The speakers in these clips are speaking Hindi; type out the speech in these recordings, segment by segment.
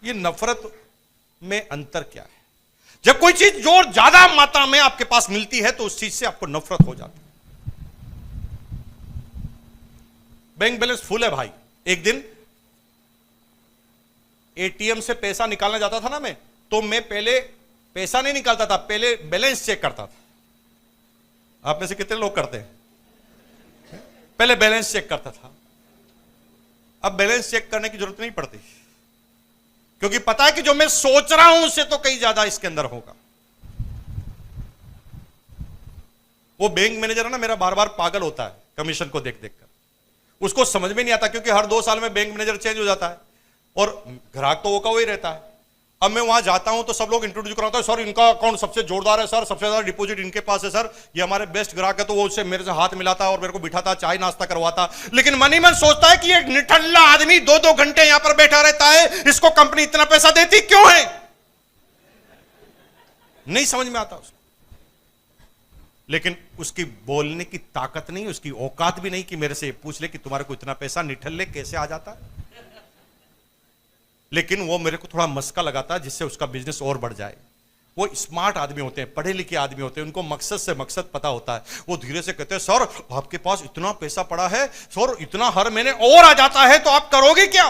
ये नफरत में अंतर क्या है? जब कोई चीज जो ज्यादा मात्रा में आपके पास मिलती है तो उस चीज से आपको नफरत हो जाती है। बैंक बैलेंस फुल है भाई। एक दिन एटीएम से पैसा निकालना जाता था ना मैं, तो मैं पहले पैसा नहीं निकालता था, पहले बैलेंस चेक करता था। आप में से कितने लोग करते हैं? पहले बैलेंस चेक करता था। अब बैलेंस चेक करने की जरूरत नहीं पड़ती, क्योंकि पता है कि जो मैं सोच रहा हूं उससे तो कहीं ज्यादा इसके अंदर होगा। वो बैंक मैनेजर है ना, मेरा बार बार पागल होता है कमीशन को देख देख कर। उसको समझ में नहीं आता, क्योंकि हर 2 साल में बैंक मैनेजर चेंज हो जाता है और ग्राहक तो वो का वही रहता है। अब मैं वहां जाता हूं तो सब लोग इंट्रोड्यूस कराता है, सर इनका अकाउंट सबसे जोरदार है सर, सबसे ज्यादा डिपॉजिट इनके पास है सर, ये हमारे बेस्ट ग्राहक है। तो वो उससे मेरे से हाथ मिलाता और मेरे को बिठाता, चाय नाश्ता करवाता। लेकिन मन ही मन सोचता है कि ये निठल्ला आदमी 2-2 घंटे यहां पर बैठा रहता है, इसको कंपनी इतना पैसा देती क्यों है? नहीं समझ में आता उसको। लेकिन उसकी बोलने की ताकत नहीं, उसकी औकात भी नहीं कि मेरे से पूछ ले कि तुम्हारे को इतना पैसा निठल्ले कैसे आ जाता है। लेकिन वो मेरे को थोड़ा मस्का लगाता है जिससे उसका बिजनेस और बढ़ जाए। वो स्मार्ट आदमी होते हैं, पढ़े लिखे आदमी होते हैं, उनको मकसद से मकसद पता होता है। वो धीरे से कहते हैं, सर आपके पास इतना पैसा पड़ा है सर, इतना हर महीने और आ जाता है, तो आप करोगे क्या?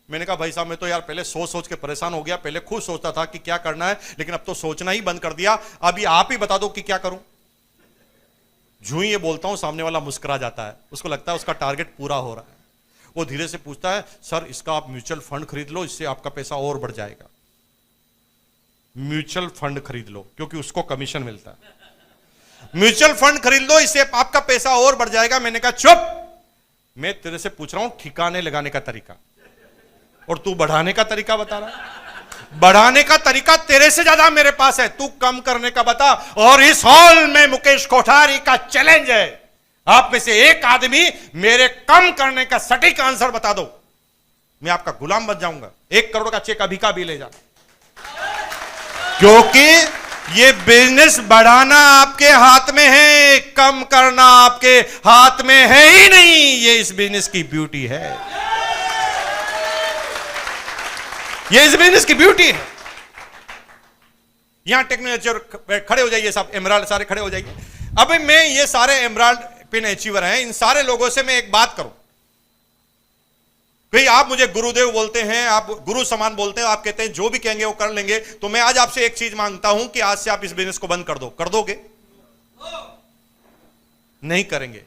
मैंने कहा भाई साहब मैं तो यार पहले सोच सोच के परेशान हो गया। पहले खुद सोचता था कि क्या करना है, लेकिन अब तो सोचना ही बंद कर दिया। अभी आप ही बता दो कि क्या करूं। जो ही ये बोलता हूं सामने वाला मुस्कुरा जाता है, उसको लगता है उसका टारगेट पूरा हो रहा है। वो धीरे से पूछता है, सर इसका आप म्यूचुअल फंड खरीद लो, इससे आपका पैसा और बढ़ जाएगा। म्यूचुअल फंड खरीद लो, क्योंकि उसको कमीशन मिलता है। म्यूचुअल फंड खरीद लो, इससे आपका पैसा और बढ़ जाएगा। मैंने कहा चुप, मैं तेरे से पूछ रहा हूं ठिकाने लगाने का तरीका, और तू बढ़ाने का तरीका बता रहा है। बढ़ाने का तरीका तेरे से ज्यादा मेरे पास है, तू कम करने का बता। और इस हॉल में मुकेश कोठारी का चैलेंज है, आप में से एक आदमी मेरे कम करने का सटीक आंसर बता दो, मैं आपका गुलाम बन जाऊंगा। 1 करोड़ का चेक अभी का भी ले जा, क्योंकि ये बिजनेस बढ़ाना आपके हाथ में है, कम करना आपके हाथ में है ही नहीं। ये इस बिजनेस की ब्यूटी है, ये इस बिजनेस की ब्यूटी है। यहां टेक्नोलॉजी खड़े हो जाइए, सब एमराल्ड सारे खड़े हो जाइए। अब मैं ये सारे एमराल्ड पिन अचीवर हैं, इन सारे लोगों से मैं एक बात करूं। भाई आप मुझे गुरुदेव बोलते हैं, आप गुरु समान बोलते हैं, आप कहते हैं जो भी कहेंगे वो कर लेंगे। तो मैं आज आपसे एक चीज मांगता हूं कि आज से आप इस बिजनेस को बंद कर दो। कर दोगे? नहीं करेंगे।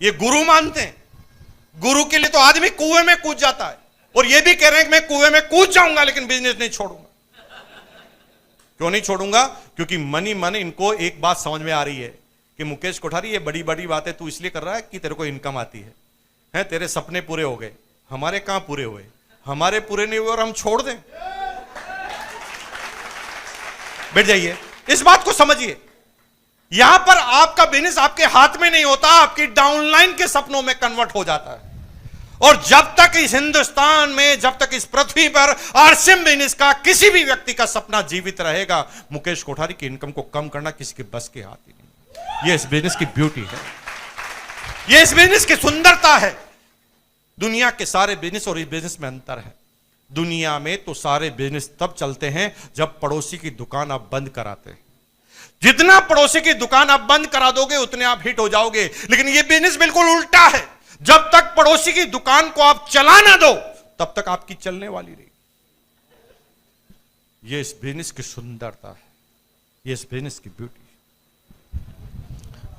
ये गुरु मानते हैं। गुरु के लिए तो आदमी कुएं में कूद जाता है, और ये भी कह रहे हैं कि मैं कुएं में कूद जाऊंगा लेकिन बिजनेस नहीं छोड़ूंगा। क्यों नहीं छोड़ूंगा? क्योंकि मन ही मन इनको एक बात समझ में आ रही है कि मुकेश कोठारी ये बड़ी बड़ी बातें तू इसलिए कर रहा है कि तेरे को इनकम आती है, तेरे सपने पूरे हो गए, हमारे कहां पूरे हुए? हमारे पूरे नहीं हुए और हम छोड़ दें? बैठ जाइए, इस बात को समझिए। यहां पर आपका बिजनेस आपके हाथ में नहीं होता, आपकी डाउनलाइन के सपनों में कन्वर्ट हो जाता है। और जब तक इस हिंदुस्तान में, जब तक इस पृथ्वी पर आरसीएम बिजनेस का किसी भी व्यक्ति का सपना जीवित रहेगा, मुकेश कोठारी की इनकम को कम करना किसी के बस के हाथ ही नहीं। ये इस बिजनेस की ब्यूटी है, ये इस बिजनेस की सुंदरता है। दुनिया के सारे बिजनेस और इस बिजनेस में अंतर है। दुनिया में तो सारे बिजनेस तब चलते हैं जब पड़ोसी की दुकान आप बंद कराते हैं। जितना पड़ोसी की दुकान आप बंद करा दोगे उतने आप हिट हो जाओगे। लेकिन यह बिजनेस बिल्कुल उल्टा है, जब तक पड़ोसी की दुकान को आप चला ना दो तब तक आपकी चलने वाली रही। यह इस बिजनेस की सुंदरता है, यह इस बिजनेस की ब्यूटी।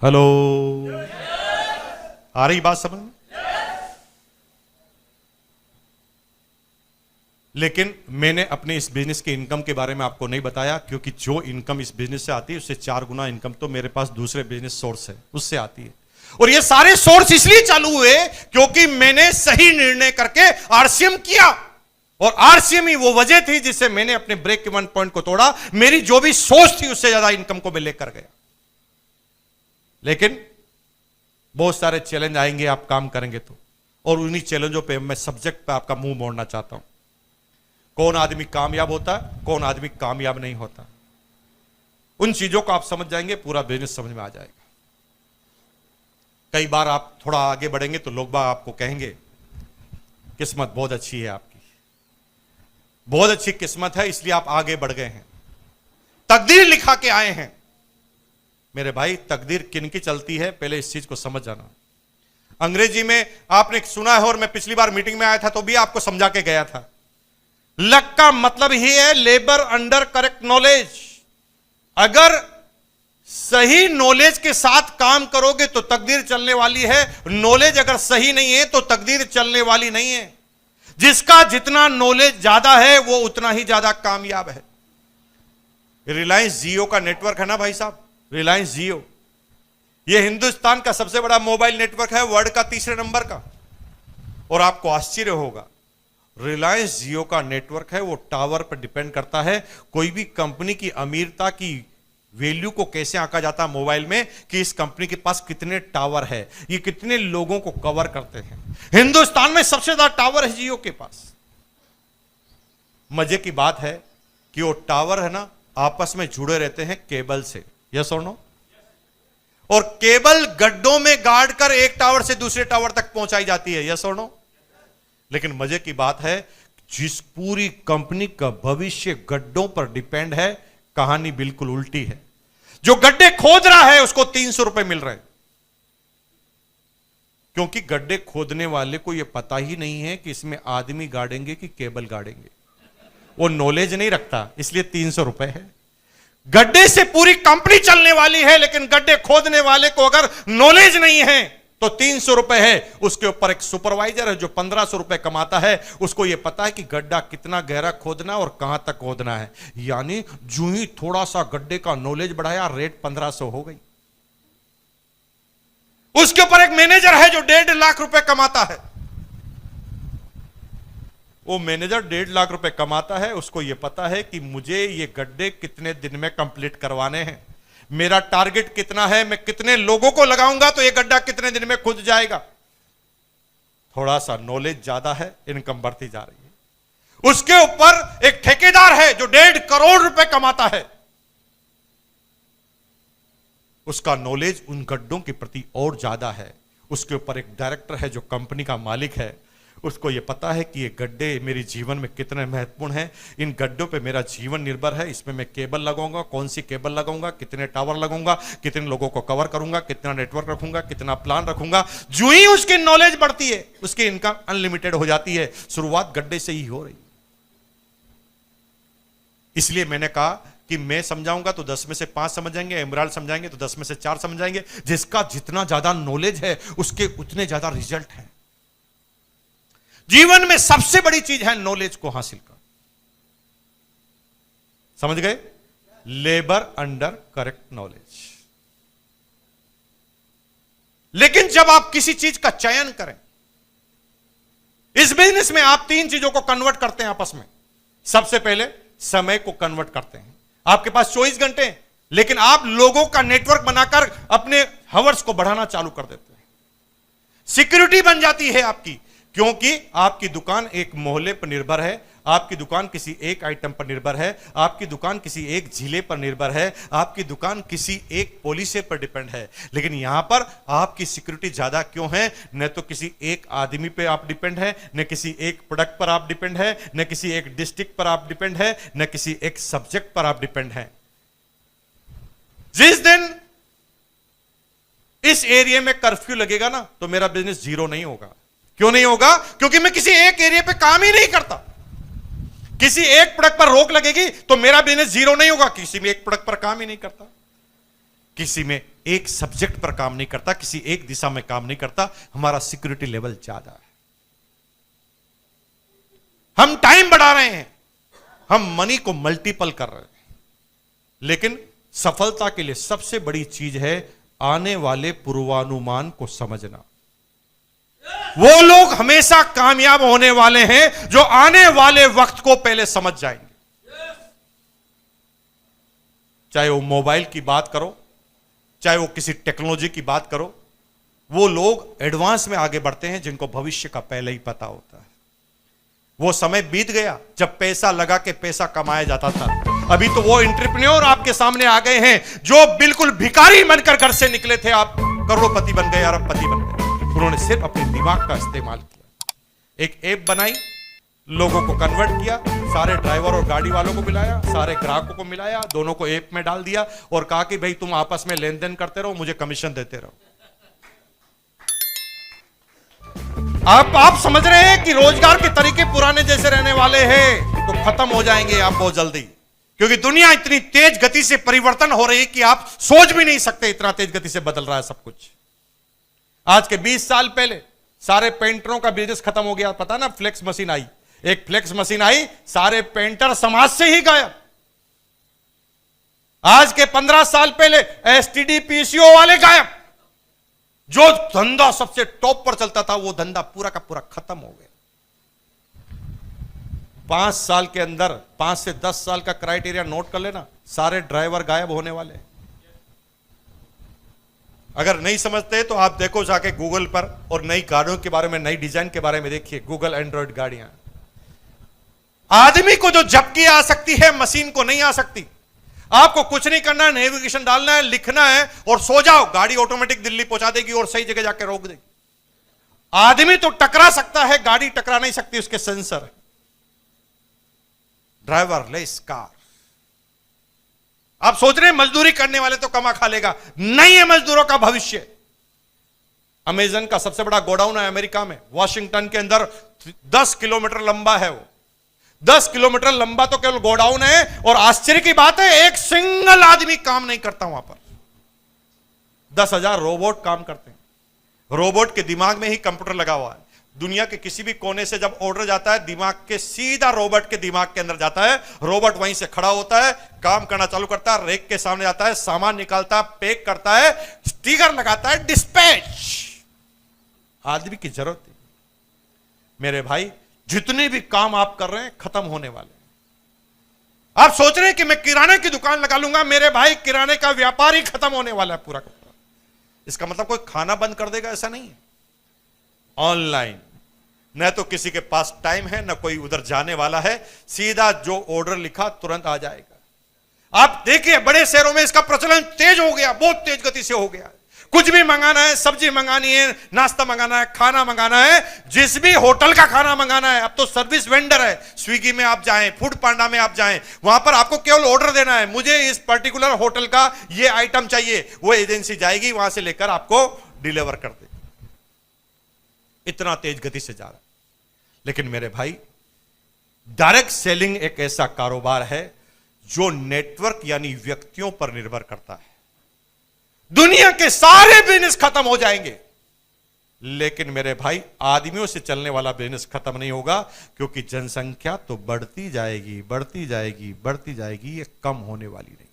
हेलो, आ रही बात समझ में? लेकिन मैंने अपने इस बिजनेस के इनकम के बारे में आपको नहीं बताया, क्योंकि जो इनकम इस बिजनेस से आती है उससे 4 गुना इनकम तो मेरे पास दूसरे बिजनेस सोर्स है, उससे आती है। और ये सारे सोर्स इसलिए चालू हुए क्योंकि मैंने सही निर्णय करके आरसीएम किया, और आरसीएम ही वो वजह थी जिससे मैंने अपने ब्रेक इवन पॉइंट को तोड़ा। मेरी जो भी सोच थी उससे ज्यादा इनकम को मैं लेकर गया। लेकिन बहुत सारे चैलेंज आएंगे आप काम करेंगे तो, और उन्हीं चैलेंजों पे मैं सब्जेक्ट पे आपका मुंह मोड़ना चाहता हूं। कौन आदमी कामयाब होता है, कौन आदमी कामयाब नहीं होता, उन चीजों को आप समझ जाएंगे, पूरा बिजनेस समझ में आ जाएगा। कई बार आप थोड़ा आगे बढ़ेंगे तो लोग बाग आपको कहेंगे किस्मत बहुत अच्छी है आपकी, बहुत अच्छी किस्मत है, इसलिए आप आगे बढ़ गए हैं, तकदीर लिखा के आए हैं। मेरे भाई, तकदीर किन की चलती है, पहले इस चीज को समझ जाना। अंग्रेजी में आपने सुना है, और मैं पिछली बार मीटिंग में आया था तो भी आपको समझा के गया था। लक का मतलब ही है लेबर अंडर करेक्ट नॉलेज। अगर सही नॉलेज के साथ काम करोगे तो तकदीर चलने वाली है, नॉलेज अगर सही नहीं है तो तकदीर चलने वाली नहीं है। जिसका जितना नॉलेज ज्यादा है वो उतना ही ज्यादा कामयाब है। रिलायंस जियो का नेटवर्क है ना भाई साहब, रिलायंस जियो, ये हिंदुस्तान का सबसे बड़ा मोबाइल नेटवर्क है, वर्ल्ड का 3रे नंबर का। और आपको आश्चर्य होगा, रिलायंस जियो का नेटवर्क है वो टावर पर डिपेंड करता है। कोई भी कंपनी की अमीरता की वैल्यू को कैसे आंका जाता है मोबाइल में, कि इस कंपनी के पास कितने टावर है, ये कितने लोगों को कवर करते हैं। हिंदुस्तान में सबसे ज्यादा टावर है जियो के पास। मजे की बात है कि वो टावर है ना, आपस में जुड़े रहते हैं केबल से, यस और नो। और केबल गड्ढों में गाड़ कर एक टावर से दूसरे टावर तक पहुंचाई जाती है, यस और नो। लेकिन मजे की बात है, जिस पूरी कंपनी का भविष्य गड्ढों पर डिपेंड है, कहानी बिल्कुल उल्टी है। जो गड्ढे खोद रहा है उसको 300 रुपए मिल रहे हैं, क्योंकि गड्ढे खोदने वाले को यह पता ही नहीं है कि इसमें आदमी गाड़ेंगे कि केबल गाड़ेंगे। वो नॉलेज नहीं रखता, इसलिए 300 रुपए है। गड्ढे से पूरी कंपनी चलने वाली है, लेकिन गड्ढे खोदने वाले को अगर नॉलेज नहीं है तो 300 रुपए है। उसके ऊपर एक सुपरवाइजर है जो 1500 रुपए कमाता है, उसको यह पता है कि गड्ढा कितना गहरा खोदना और कहां तक खोदना है। यानी जो ही थोड़ा सा गड्ढे का नॉलेज बढ़ाया, रेट 1500 हो गई। उसके ऊपर एक मैनेजर है जो 1.5 लाख रुपए कमाता है। वो मैनेजर 1.5 लाख रुपए कमाता है, उसको यह पता है कि मुझे ये गड्ढे कितने दिन में कंप्लीट करवाने हैं, मेरा टारगेट कितना है, मैं कितने लोगों को लगाऊंगा तो ये गड्ढा कितने दिन में खुद जाएगा। थोड़ा सा नॉलेज ज्यादा है, इनकम बढ़ती जा रही है। उसके ऊपर एक ठेकेदार है जो 1.5 करोड़ रुपए कमाता है, उसका नॉलेज उन गड्ढों के प्रति और ज्यादा है। उसके ऊपर एक डायरेक्टर है जो कंपनी का मालिक है, उसको यह पता है कि ये गड्ढे मेरे जीवन में कितने महत्वपूर्ण हैं, इन गड्ढों पे मेरा जीवन निर्भर है, इसमें मैं केबल लगाऊंगा, कौन सी केबल लगाऊंगा, कितने टावर लगाऊंगा, कितने लोगों को कवर करूंगा, कितना नेटवर्क रखूंगा, कितना प्लान रखूंगा। जो ही उसकी नॉलेज बढ़ती है, उसकी इनकम अनलिमिटेड हो जाती है। शुरुआत गड्ढे से ही हो रही। इसलिए मैंने कहा कि मैं समझाऊंगा तो 10 में से 5 समझ जाएंगे, इमरान समझाएंगे तो 10 में से 4 समझ जाएंगे। जिसका जितना ज्यादा नॉलेज है उसके उतने ज्यादा रिजल्ट है। जीवन में सबसे बड़ी चीज है नॉलेज को हासिल कर। समझ गए? Labour under correct knowledge. लेकिन जब आप किसी चीज का चयन करें, इस बिजनेस में आप 3 चीजों को कन्वर्ट करते हैं आपस में। सबसे पहले समय को कन्वर्ट करते हैं। आपके पास 24 घंटे हैं, लेकिन आप लोगों का नेटवर्क बनाकर अपने हावर्स को बढ़ाना चालू कर देते हैं। सिक्योरिटी बन जाती है आपकी, क्योंकि आपकी दुकान एक मोहल्ले पर निर्भर है, आपकी दुकान किसी एक आइटम पर निर्भर है, आपकी दुकान किसी एक जिले पर निर्भर है, आपकी दुकान किसी एक पॉलिसी पर डिपेंड है। लेकिन यहां पर आपकी सिक्योरिटी ज्यादा क्यों है? न तो किसी एक आदमी पे आप डिपेंड है, न किसी एक प्रोडक्ट पर आप डिपेंड है, न किसी एक डिस्ट्रिक्ट पर आप डिपेंड है, न किसी एक सब्जेक्ट पर आप डिपेंड है। जिस दिन इस एरिया में कर्फ्यू लगेगा ना, तो मेरा बिजनेस जीरो नहीं होगा। क्यों नहीं होगा? क्योंकि मैं किसी एक एरिया पे काम ही नहीं करता। किसी एक प्रोडक्ट पर रोक लगेगी तो मेरा बिजनेस जीरो नहीं होगा। किसी में एक प्रोडक्ट पर काम ही नहीं करता, किसी में एक सब्जेक्ट पर काम नहीं करता, किसी एक दिशा में काम नहीं करता। हमारा सिक्योरिटी लेवल ज्यादा है। हम टाइम बढ़ा रहे हैं, हम मनी को मल्टीपल कर रहे हैं। लेकिन सफलता के लिए सबसे बड़ी चीज है आने वाले पूर्वानुमान को समझना। वो लोग हमेशा कामयाब होने वाले हैं जो आने वाले वक्त को पहले समझ जाएंगे। चाहे वो मोबाइल की बात करो, चाहे वो किसी टेक्नोलॉजी की बात करो, वो लोग एडवांस में आगे बढ़ते हैं जिनको भविष्य का पहले ही पता होता है। वो समय बीत गया जब पैसा लगा के पैसा कमाया जाता था। अभी तो वो एंटरप्रेन्योर आपके सामने आ गए हैं जो बिल्कुल भिखारी बनकर घर से निकले थे, आप करोड़पति बन गए, अरबपति बन गए। उन्होंने सिर्फ अपने दिमाग का इस्तेमाल किया, एक ऐप बनाई, लोगों को कन्वर्ट किया, सारे ड्राइवर और गाड़ी वालों को मिलाया, सारे ग्राहकों को मिलाया, दोनों को ऐप में डाल दिया और कहा कि भाई तुम आपस में लेन देन करते रहो, मुझे कमीशन देते रहो। आप समझ रहे हैं कि रोजगार के तरीके पुराने जैसे रहने वाले हैं तो खत्म हो जाएंगे आप बहुत जल्दी, क्योंकि दुनिया इतनी तेज गति से परिवर्तन हो रही है कि आप सोच भी नहीं सकते, इतना तेज गति से बदल रहा है सब कुछ। आज के 20 साल पहले सारे पेंटरों का बिजनेस खत्म हो गया, पता ना, फ्लेक्स मशीन आई, एक फ्लेक्स मशीन आई, सारे पेंटर समाज से ही गायब। आज के 15 साल पहले एसटीडी पीसीओ वाले गायब। जो धंधा सबसे टॉप पर चलता था वो धंधा पूरा का पूरा खत्म हो गया। 5 साल के अंदर, 5 से 10 साल का क्राइटेरिया नोट कर लेना, सारे ड्राइवर गायब होने वाले। अगर नहीं समझते तो आप देखो जाके गूगल पर और नई गाड़ियों के बारे में, नई डिजाइन के बारे में देखिए, गूगल एंड्रॉइड गाड़ियां। आदमी को जो झपकी आ सकती है मशीन को नहीं आ सकती। आपको कुछ नहीं करना है, नेविगेशन डालना है, लिखना है और सो जाओ, गाड़ी ऑटोमेटिक दिल्ली पहुंचा देगी और सही जगह जाके रोक देगी। आदमी तो टकरा सकता है, गाड़ी टकरा नहीं सकती, उसके सेंसर है। Driver less car. आप सोच रहे हैं मजदूरी करने वाले तो कमा खा लेगा, नहीं है मजदूरों का भविष्य। अमेजन का सबसे बड़ा गोडाउन है अमेरिका में, वॉशिंगटन के अंदर 10 किलोमीटर लंबा है वो। 10 किलोमीटर लंबा तो केवल गोडाउन है, और आश्चर्य की बात है एक सिंगल आदमी काम नहीं करता वहां पर। 10,000 रोबोट काम करते हैं। रोबोट के दिमाग में ही कंप्यूटर लगा हुआ है। दुनिया के किसी भी कोने से जब ऑर्डर जाता है, दिमाग के सीधा रोबोट के दिमाग के अंदर जाता है। रोबोट वहीं से खड़ा होता है, काम करना चालू करता है, रेक के सामने जाता है, सामान निकालता है, पैक करता है, स्टिकर लगाता है, डिस्पैच। आदमी की जरूरत है। मेरे भाई, जितने भी काम आप कर रहे हैं खत्म होने वाले हैं। आप सोच रहे हैं कि मैं किराने की दुकान लगा लूंगा, मेरे भाई किराने का व्यापार ही खत्म होने वाला है पूरा का पूरा। इसका मतलब कोई खाना बंद कर देगा ऐसा नहीं है। ऑनलाइन, न तो किसी के पास टाइम है, न कोई उधर जाने वाला है, सीधा जो ऑर्डर लिखा तुरंत आ जाएगा। आप देखिए बड़े शहरों में इसका प्रचलन तेज हो गया, बहुत तेज गति से हो गया। कुछ भी मंगाना है, सब्जी मंगानी है, नाश्ता मंगाना है, खाना मंगाना है, जिस भी होटल का खाना मंगाना है, अब तो सर्विस वेंडर है। स्विगी में आप जाएं, फूड पांडा में आप जाएं, वहां पर आपको केवल ऑर्डर देना है, मुझे इस पर्टिकुलर होटल का ये आइटम चाहिए, वो एजेंसी जाएगी वहां से लेकर आपको डिलीवर कर देगी। इतना तेज गति से जा रहा है। लेकिन मेरे भाई, डायरेक्ट सेलिंग एक ऐसा कारोबार है जो नेटवर्क यानी व्यक्तियों पर निर्भर करता है। दुनिया के सारे बिजनेस खत्म हो जाएंगे, लेकिन मेरे भाई आदमियों से चलने वाला बिजनेस खत्म नहीं होगा, क्योंकि जनसंख्या तो बढ़ती जाएगी, बढ़ती जाएगी, बढ़ती जाएगी, ये कम होने वाली नहीं।